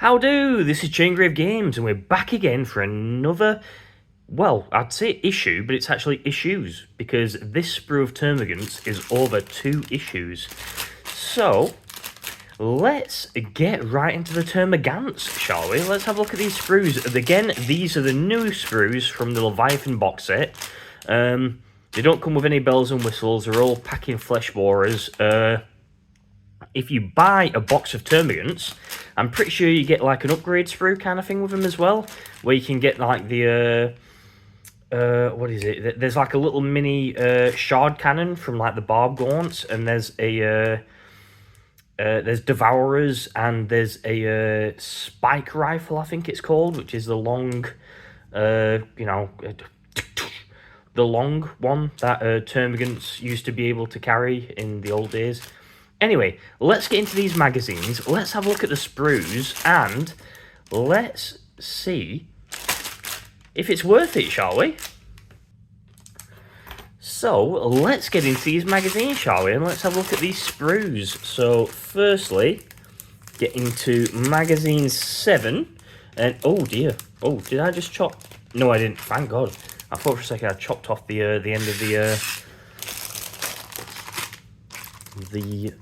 How do? This is Chaingrave Games, and we're back again for another, well, I'd say issue, but it's actually issues, because this sprue of Termagants is over 2 issues. So, let's get right into the Termagants, shall we? Let's have a look at these sprues. Again, these are the new sprues from the Leviathan box set. They don't come with any bells and whistles, they're all packing flesh borers. If you buy a box of Termagants, I'm pretty sure you get like an upgrade sprue kind of thing with them as well, where you can get like the, what is it? There's like a little mini shard cannon from like the barb gaunts, and there's a, there's Devourers, and there's a spike rifle, I think it's called, which is the long, you know, the long one that Termagants used to be able to carry in the old days. Anyway, let's get into these magazines, let's have a look at the sprues, and let's see if it's worth it, shall we? So, let's get into these magazines, shall we? And let's have a look at these sprues. So, firstly, get into magazine 7, and oh dear, oh, did I just chop? No, I didn't, thank God. I thought for a second I chopped off the end of the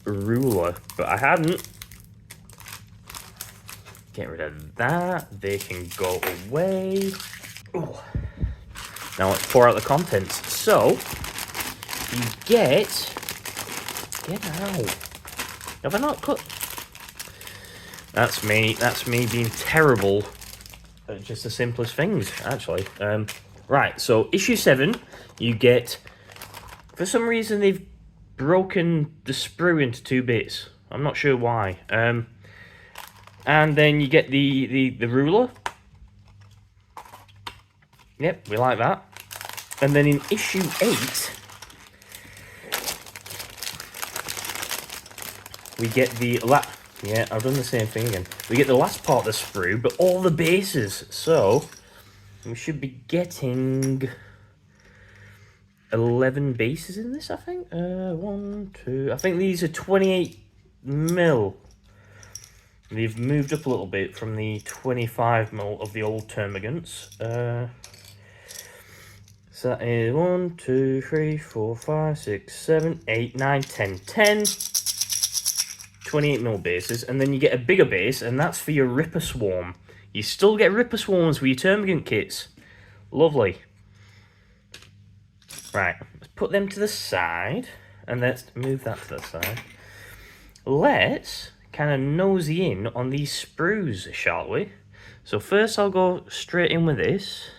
ruler, but I hadn't. Get rid of that. They can go away. Ooh. Now let's pour out the contents. So you get out. Have I not cut? That's me. That's me being terrible at just the simplest things, actually. Right. So issue 7, you get. For some reason they've broken the sprue into 2 bits. I'm not sure why. And then you get the ruler. Yep, we like that. And then in issue 8, we get the yeah, I've done the same thing again. We get the last part of the sprue, but all the bases. So we should be getting 11 bases in this, I think. 1, 2. I think these are 28mm. They've moved up a little bit from the 25mm of the old Termagants. So that is 1, 2, 3, 4, 5, 6, 7, 8, 9, 10. 10 28mm bases, and then you get a bigger base, and that's for your Ripper Swarm. You still get Ripper Swarms with your Termagant kits. Lovely. Right, let's put them to the side, and let's move that to the side. Let's kind of nosy in on these sprues, shall we? So first I'll go straight in with this,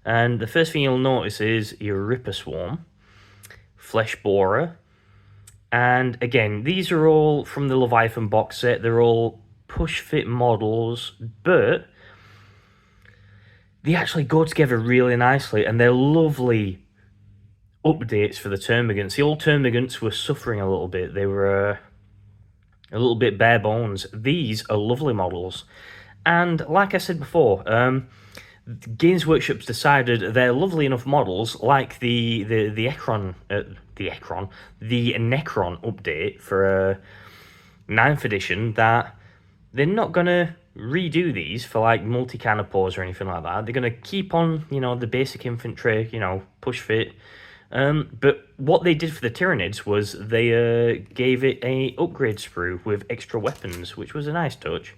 and the first thing you'll notice is your Ripper Swarm, Flesh Borer, and again, these are all from the Leviathan box set. They're all push-fit models, but they actually go together really nicely, and they're lovely updates for the Termagants. The old Termagants were suffering a little bit. They were a little bit bare bones. These are lovely models, and like I said before, Games Workshop's decided they're lovely enough models, like the Necron update for 9th edition, that they're not gonna redo these for like multi-canopores or anything like that. They're gonna keep on, you know, the basic infantry, you know, push fit. But what they did for the Tyranids was they gave it a upgrade sprue with extra weapons, which was a nice touch.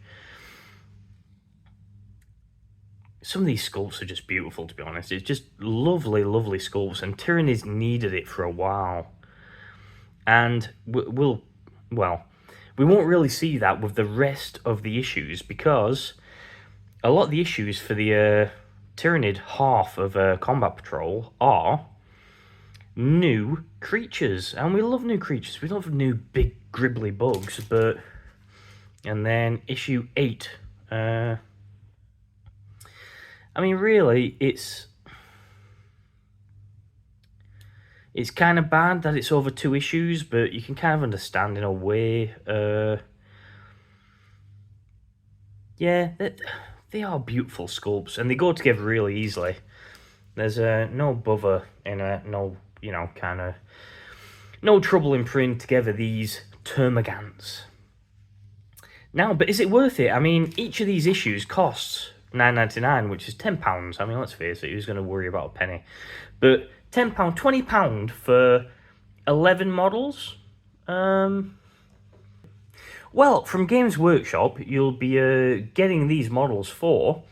Some of these sculpts are just beautiful, to be honest. It's just lovely, lovely sculpts, and Tyranids needed it for a while. And we won't really see that with the rest of the issues, because a lot of the issues for the Tyranid half of Combat Patrol are new creatures, and we love new creatures. We love new big gribbly bugs, but... And then issue 8, I mean, really, it's kind of bad that it's over 2 issues, but you can kind of understand in a way. Yeah, they are beautiful sculpts, and they go together really easily. There's no bother in it, no, you know, kind of, no trouble in putting together these Termagants. Now, but is it worth it? I mean, each of these issues costs £9.99, which is £10. I mean, let's face it, who's going to worry about a penny? But £10, £20 for 11 models? Well, from Games Workshop, you'll be getting these models for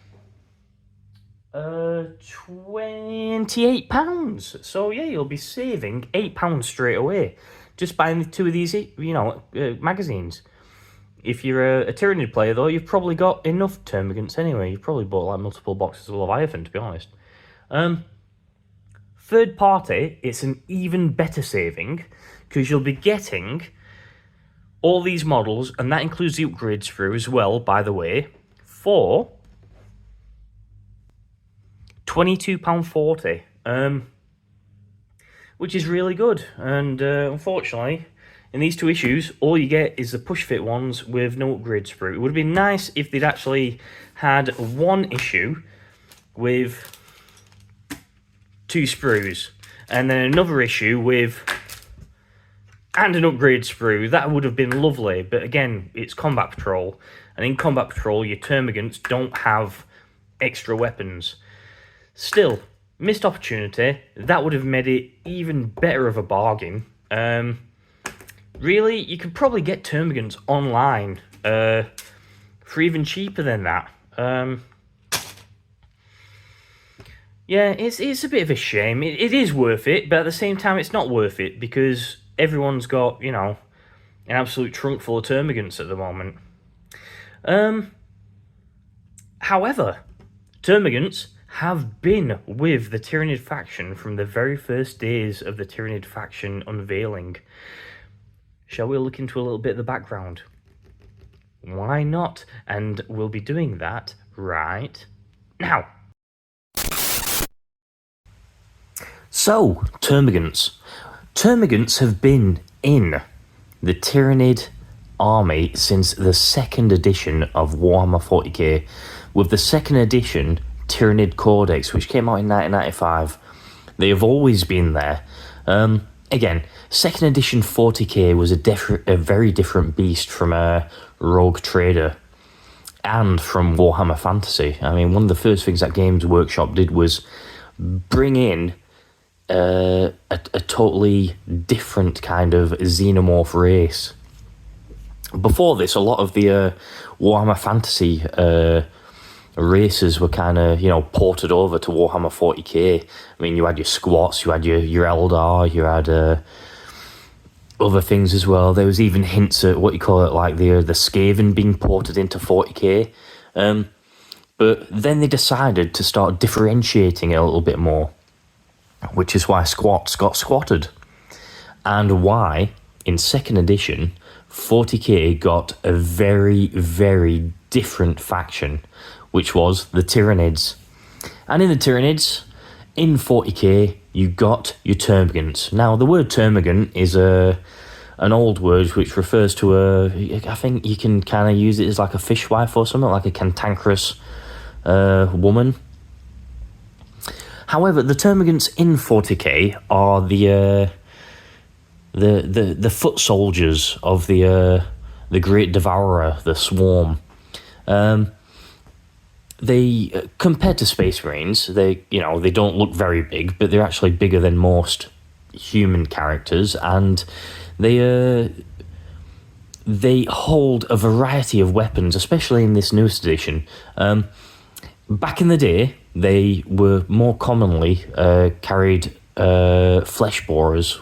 £28. So yeah, you'll be saving £8 straight away just buying 2 of these, magazines. If you're a Tyranid player, though, you've probably got enough Termagants anyway. You've probably bought like multiple boxes of Leviathan, to be honest. Third party, it's an even better saving because you'll be getting all these models, and that includes the upgrades through as well, by the way, for £22.40, which is really good. And unfortunately, in these 2 issues, all you get is the push-fit ones with no upgrades through. It would have been nice if they'd actually had one issue with 2 sprues, and then another issue with and an upgrade sprue. That would have been lovely, but again, it's Combat Patrol, and in Combat Patrol, your Termagants don't have extra weapons. Still, missed opportunity. That would have made it even better of a bargain. Really, you could probably get Termagants online for even cheaper than that. Yeah, it's a bit of a shame. It is worth it, but at the same time, it's not worth it because everyone's got, an absolute trunk full of Termagants at the moment. However, Termagants have been with the Tyranid faction from the very first days of the Tyranid faction unveiling. Shall we look into a little bit of the background? Why not? And we'll be doing that right now. So, Termagants. Termagants have been in the Tyranid army since the 2nd edition of Warhammer 40k, with the 2nd edition Tyranid Codex, which came out in 1995. They have always been there. Again, 2nd edition 40k was a very different beast from Rogue Trader and from Warhammer Fantasy. I mean, one of the first things that Games Workshop did was bring in a totally different kind of xenomorph race. Before this, a lot of the Warhammer Fantasy races were kind of, ported over to Warhammer 40k. I mean, you had your Squats, you had your Eldar, you had other things as well. There was even hints at what you call it, like the Skaven being ported into 40k. But then they decided to start differentiating it a little bit more, which is why Squats got squatted, and why in 2nd edition 40k got a very, very different faction, which was the Tyranids. And in the Tyranids, in 40k, you got your Termagants. Now, the word Termagant is an old word which refers to I think you can kind of use it as like a fishwife or something, like a cantankerous woman. However, the Termagants in 40k are the foot soldiers of the Great Devourer, the Swarm. They, compared to Space Marines, they don't look very big, but they're actually bigger than most human characters, and they hold a variety of weapons, especially in this newest edition. Back in the day, they were more commonly carried flesh borers,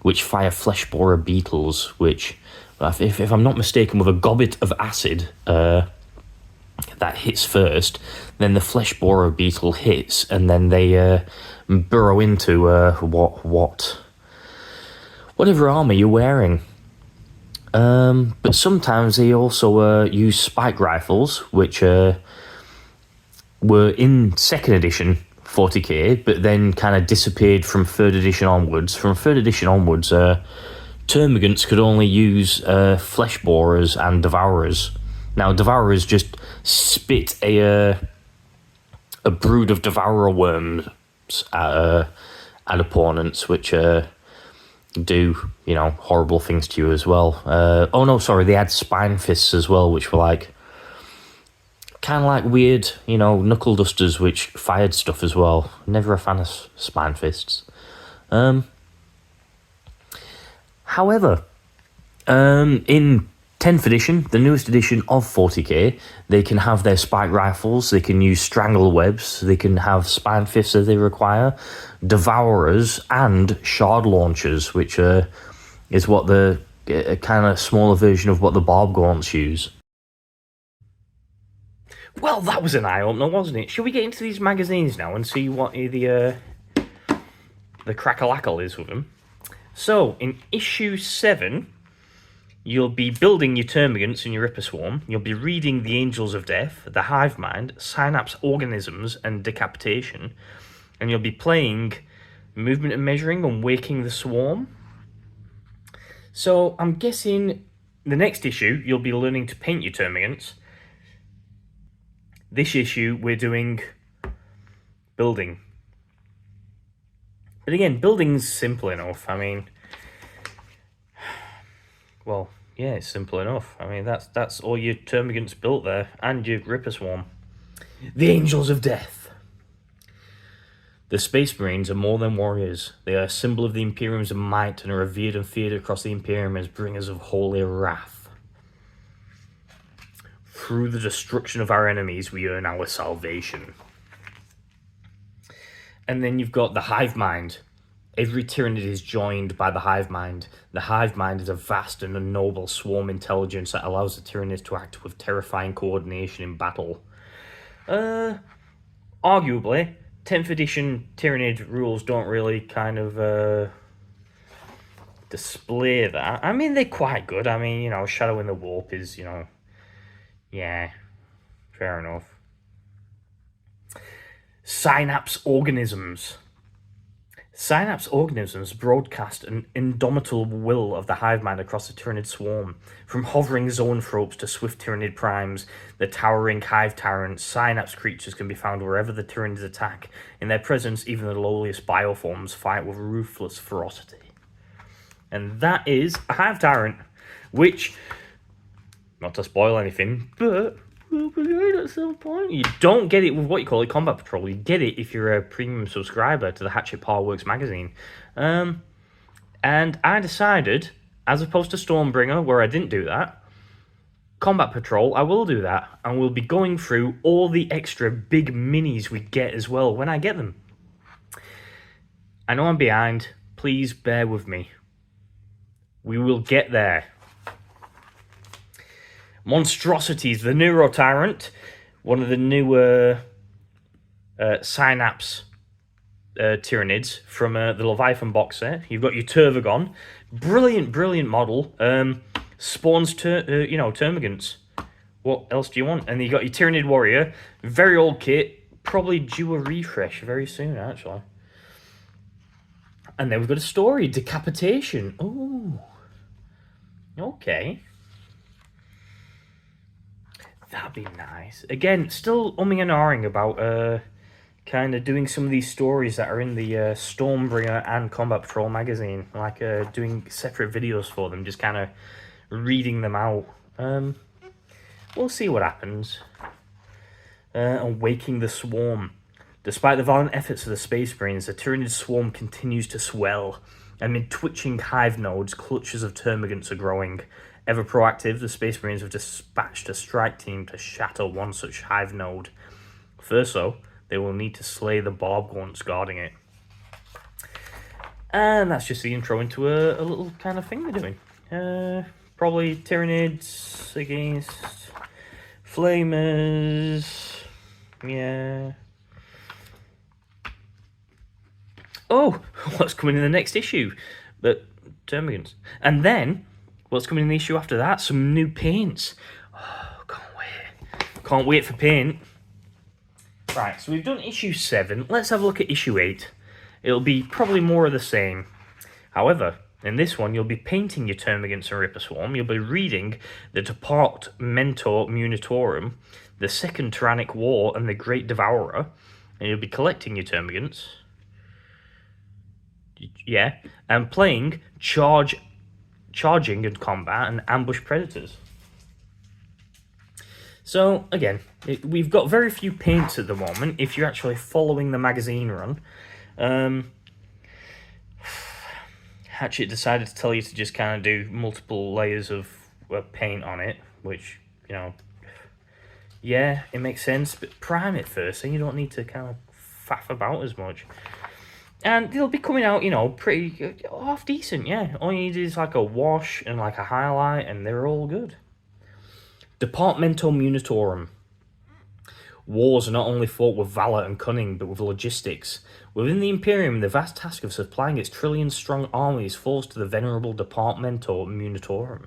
which fire flesh borer beetles, which, if I'm not mistaken, with a gobbet of acid that hits first, then the flesh borer beetle hits, and then they burrow into whatever armor you're wearing. But sometimes they also use spike rifles, which were in 2nd edition 40k, but then kind of disappeared from 3rd edition onwards. From 3rd edition onwards, Termagants could only use flesh borers and devourers. Now, devourers just spit a brood of devourer worms at opponents, which do, you know, horrible things to you as well. Oh no, sorry, they had spine fists as well, which were like kind of like weird, you know, knuckle dusters which fired stuff as well. Never a fan of spine fists. However, in 10th edition, the newest edition of 40k, they can have their spike rifles, they can use strangle webs, they can have spine fists if they require, devourers, and shard launchers, which is what the kind of smaller version of what the barb gaunts use. Well, that was an eye-opener, wasn't it? Should we get into these magazines now and see what the crackalackle is with them? So, in issue 7, you'll be building your Termagants and your Ripper Swarm. You'll be reading the Angels of Death, the Hive Mind, Synapse Organisms, and Decapitation. And you'll be playing Movement and Measuring and Waking the Swarm. So, I'm guessing the next issue, you'll be learning to paint your Termagants. This issue, we're doing building. But again, building's simple enough. I mean, well, yeah, it's simple enough. I mean, that's all your Termagants built there, and your Ripper Swarm. The Angels of Death. The Space Marines are more than warriors. They are a symbol of the Imperium's might and are revered and feared across the Imperium as bringers of holy wrath. Through the destruction of our enemies, we earn our salvation. And then you've got the Hive Mind. Every Tyranid is joined by the Hive Mind. The Hive Mind is a vast and noble swarm intelligence that allows the Tyranids to act with terrifying coordination in battle. Arguably, 10th edition Tyranid rules don't really kind of display that. I mean, they're quite good. I mean, you know, Shadow in the Warp is, you know, yeah, fair enough. Synapse Organisms. Synapse Organisms broadcast an indomitable will of the hive mind across the Tyranid swarm. From hovering zoanthropes to swift Tyranid primes, the towering hive tyrants, synapse creatures can be found wherever the Tyranids attack. In their presence, even the lowliest bioforms fight with ruthless ferocity. And that is a hive tyrant, which, not to spoil anything, but will be good at some point. You don't get it with what you call a Combat Patrol. You get it if you're a premium subscriber to the Hachette Partworks magazine. And I decided, as opposed to Stormbringer, where I didn't do that, Combat Patrol, I will do that. And we'll be going through all the extra big minis we get as well when I get them. I know I'm behind. Please bear with me. We will get there. Monstrosities, the Neuro Tyrant, one of the newer Synapse Tyranids from the Leviathan box set. You've got your Termagant, brilliant model. Spawns Termagants. What else do you want? And you got your Tyranid Warrior, very old kit, probably due a refresh very soon actually. And then we've got a story, Decapitation. Oh, okay. That'd be nice. Again, still umming and ahhing about kind of doing some of these stories that are in the Stormbringer and Combat Patrol magazine. Like doing separate videos for them, just kind of reading them out. We'll see what happens. And Waking the Swarm. Despite the violent efforts of the Space Marines, the Tyranid swarm continues to swell. Amid twitching hive nodes, clutches of Termagants are growing. Ever proactive, the Space Marines have dispatched a strike team to shatter one such hive node. First, though, they will need to slay the barb gaunts guarding it. And that's just the intro into a little kind of thing they're doing. Probably Tyranids against Flamers. Yeah. Oh, what's coming in the next issue? But Termagants. And then, what's coming in the issue after that? Some new paints. Oh, can't wait. Can't wait for paint. Right, so we've done issue 7. Let's have a look at issue 8. It'll be probably more of the same. However, in this one, you'll be painting your Termagants and Ripper Swarm. You'll be reading the Departamento Munitorum, the Second Tyrannic War, and the Great Devourer. And you'll be collecting your Termagants. Yeah, and playing charging and combat and ambush predators. So again, we've got very few paints at the moment. If you're actually following the magazine run, Hachette decided to tell you to just kind of do multiple layers of paint on it, which, you know, yeah, it makes sense, but prime it first, so you don't need to kind of faff about as much. And they'll be coming out, you know, pretty half decent, yeah. All you need is like a wash and like a highlight, and they're all good. Departmental Munitorum. Wars are not only fought with valour and cunning, but with logistics. Within the Imperium, the vast task of supplying its trillion-strong armies falls to the venerable Departmental Munitorum.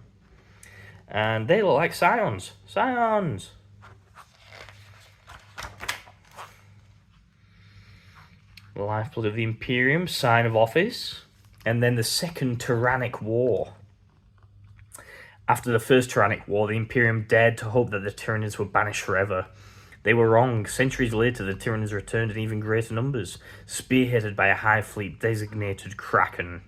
And they look like scions. Scions! The lifeblood of the Imperium, sign of office. And then the Second Tyrannic War. After the First Tyrannic War, the Imperium dared to hope that the Tyranids were banished forever. They were wrong. Centuries later, the Tyranids returned in even greater numbers, spearheaded by a hive fleet designated Kraken.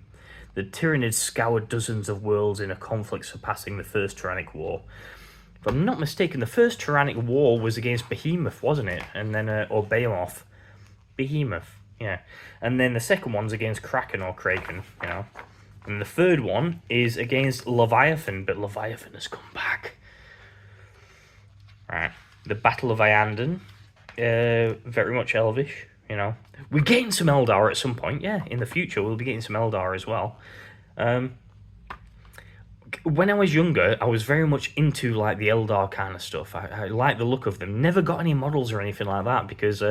The Tyranids scoured dozens of worlds in a conflict surpassing the First Tyrannic War. If I'm not mistaken, the First Tyrannic War was against Behemoth, wasn't it? And then, or Behemoth. Behemoth, yeah. And then the second one's against Kraken or Kraken, you know. And the third one is against Leviathan, but Leviathan has come back. Right. The Battle of Iandan, very much elvish, you know. We're getting some Eldar at some point, yeah. In the future, we'll be getting some Eldar as well. When I was younger, I was very much into, like, the Eldar kind of stuff. I like the look of them. Never got any models or anything like that because,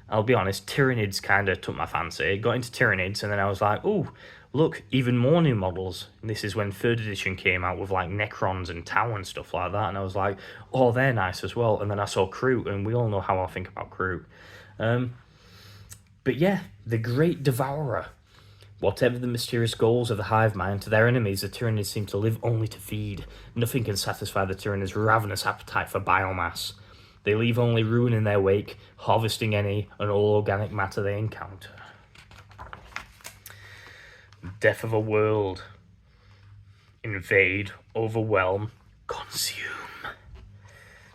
I'll be honest, Tyranids kind of took my fancy. Got into Tyranids, and then I was like, ooh, look, even more new models. And this is when 3rd edition came out with, like, Necrons and Tau and stuff like that. And I was like, oh, they're nice as well. And then I saw Kroot, and we all know how I think about Kroot. But yeah, the Great Devourer. Whatever the mysterious goals of the hive mind, to their enemies, the Tyranids seem to live only to feed. Nothing can satisfy the Tyranids' ravenous appetite for biomass. They leave only ruin in their wake, harvesting any and all organic matter they encounter. Death of a world. Invade, overwhelm, consume.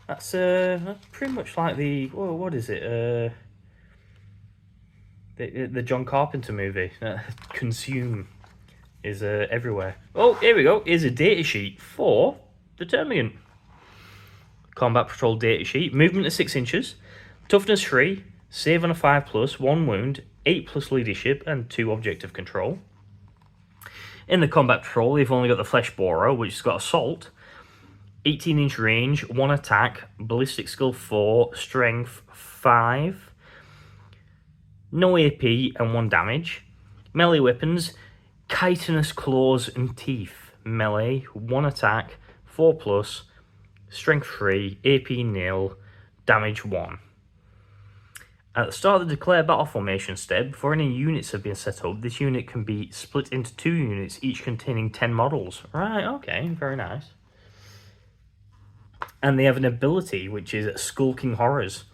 That's pretty much like the, what is it? The John Carpenter movie. Consume is everywhere. Oh, here we go. Here's a datasheet for the Termagant. Combat Patrol datasheet. Movement of 6 inches. Toughness 3. Save on a 5+, 1 wound, 8+ leadership, and 2 objective control. In the Combat Patrol, you've only got the Flesh Borer, which has got Assault, 18-inch range, 1 attack, Ballistic Skill 4, Strength 5, no AP and 1 damage. Melee weapons, Chitinous Claws and Teeth, melee, 1 attack, 4+, Strength 3, AP nil, damage 1. At the start of the declare battle formation step, before any units have been set up, this unit can be split into 2 units, each containing 10 models. Right, okay, very nice. And they have an ability, which is Skulking Horrors.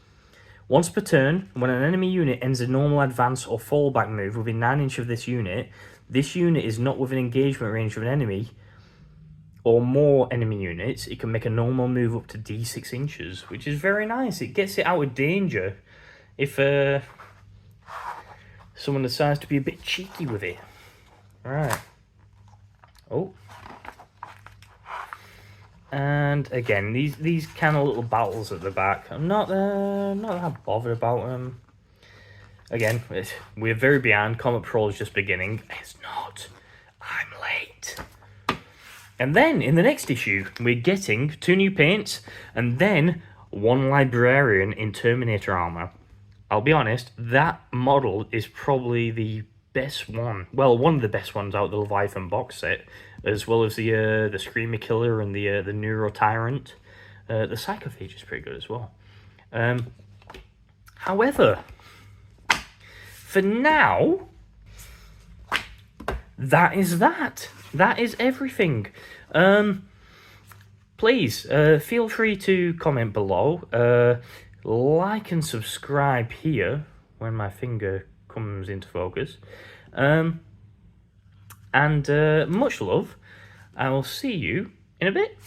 Once per turn, when an enemy unit ends a normal advance or fallback move within 9 inches of this unit is not within engagement range of an enemy or more enemy units, it can make a normal move up to D6 inches, which is very nice. It gets it out of danger if someone decides to be a bit cheeky with it. Right. Oh. And again, these kind of little battles at the back, I'm not that bothered about them. Again, we're very behind. Combat Patrol is just beginning. It's not. I'm late. And then, in the next issue, we're getting 2 new paints, and then 1 Librarian in Terminator armor. I'll be honest, that model is probably the best one. Well, one of the best ones out of the Leviathan box set, as well as the Screamer Killer and the Neuro Tyrant. The Psychophage is pretty good as well. However, for now, that is that. That is everything. Please, feel free to comment below. Like and subscribe here when my finger comes into focus. And much love. I will see you in a bit.